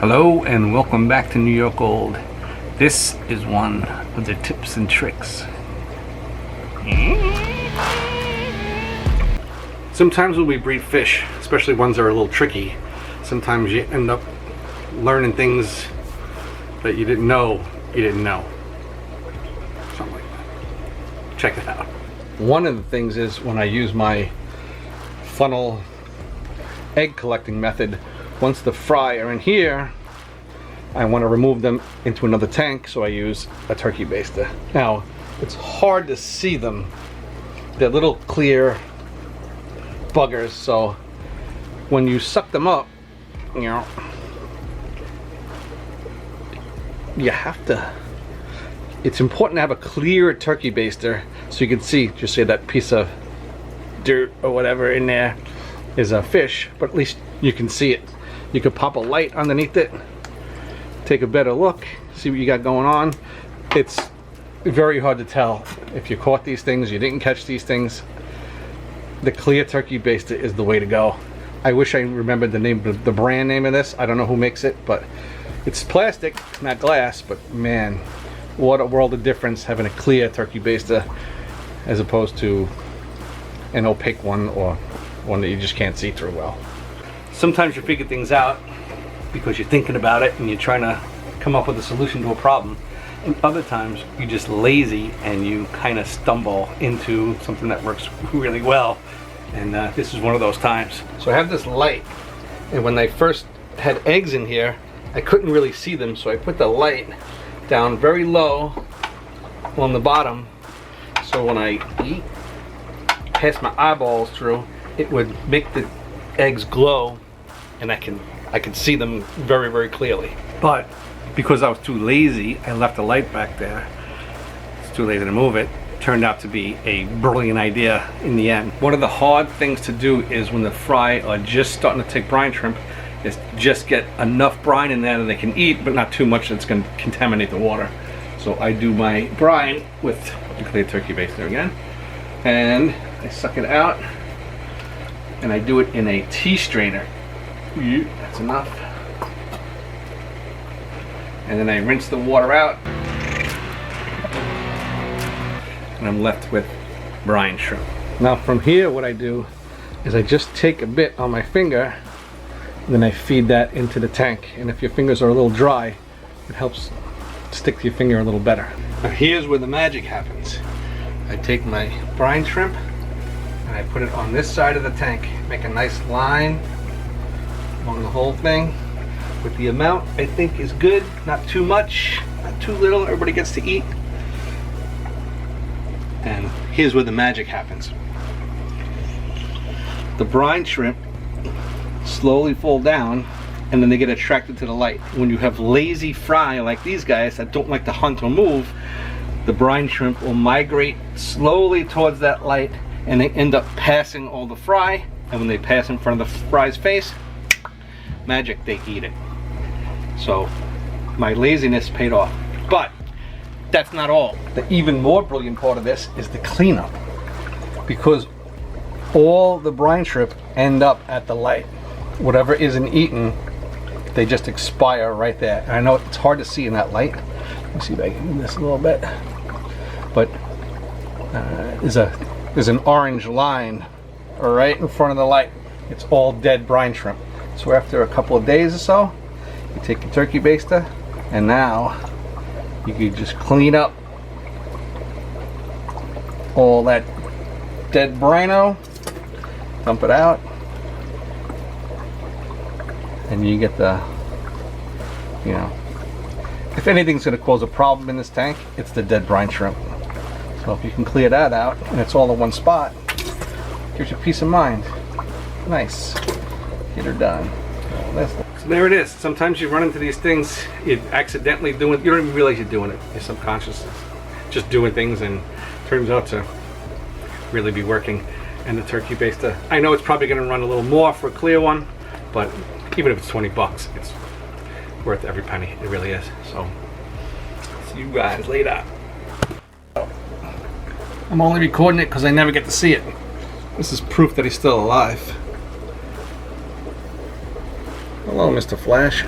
Hello and welcome back to New York Gold. This is one of the tips and tricks. Sometimes when we breed fish, especially ones that are a little tricky, sometimes you end up learning things that you didn't know you didn't know. Something like that. Check it out. One of the things is when I use my funnel egg collecting method, once the fry are in here, I want to remove them into another tank, so I use a turkey baster. Now, it's hard to see them. They're little clear buggers, so when you suck them up, you know, you have to, it's important to have a clear turkey baster so you can see, just say that piece of dirt or whatever in there is a fish, but at least you can see it. You could pop a light underneath it, take a better look, see what you got going on. It's very hard to tell if you caught these things, you didn't catch these things. The clear turkey baster is the way to go. I wish I remembered the name, the brand name of this. I don't know who makes it, but it's plastic, not glass, but man, what a world of difference having a clear turkey baster as opposed to an opaque one or one that you just can't see through well. Sometimes you figure things out because you're thinking about it and you're trying to come up with a solution to a problem. And other times you're just lazy and you kind of stumble into something that works really well. And this is one of those times. So I have this light, and when I first had eggs in here, I couldn't really see them, so I put the light down very low on the bottom, so when I eat, pass my eyeballs through, it would make the eggs glow, and I could see them very, very clearly. But because I was too lazy, I left the light back there. It's too lazy to move it. Turned out to be a brilliant idea in the end. One of the hard things to do is when the fry are just starting to take brine shrimp, is just get enough brine in there that they can eat, but not too much that's going to contaminate the water. So I do my brine with the clear turkey baster again, and I suck it out, and I do it in a tea strainer. That's enough. And then I rinse the water out, and I'm left with brine shrimp. Now from here, what I do is I just take a bit on my finger, and then I feed that into the tank. And if your fingers are a little dry, it helps stick to your finger a little better. Now here's where the magic happens. I take my brine shrimp and I put it on this side of the tank. Make a nice line along the whole thing with the amount I think is good. Not too much, not too little. Everybody gets to eat. And here's where the magic happens. The brine shrimp slowly fall down, and then they get attracted to the light. When you have lazy fry like these guys that don't like to hunt or move, the brine shrimp will migrate slowly towards that light, and they end up passing all the fry, and when they pass in front of the fry's face, magic, they eat it. So my laziness paid off. But that's not all. The even more brilliant part of this is the cleanup, because all the brine shrimp end up at the light. Whatever isn't eaten, they just expire right there. And I know it's hard to see in that light. Let me see if I can move this a little bit. But there's an orange line right in front of the light. It's all dead brine shrimp. So after a couple of days or so, you take your turkey baster, and now you can just clean up all that dead brino, dump it out, and you get the, you know, if anything's going to cause a problem in this tank, it's the dead brine shrimp. So if you can clear that out and it's all in one spot, it gives you peace of mind. Nice. Get her done. So there it is. Sometimes you run into these things, you accidentally doing, you don't even realize you're doing it. Your subconscious is just doing things, and turns out to really be working. And the turkey baster, I know it's probably going to run a little more for a clear one, but even if it's 20 bucks, it's worth every penny. It really is. So see you guys later. I'm only recording it because I never get to see it. This is proof that he's still alive. Hello, Mr. Flash.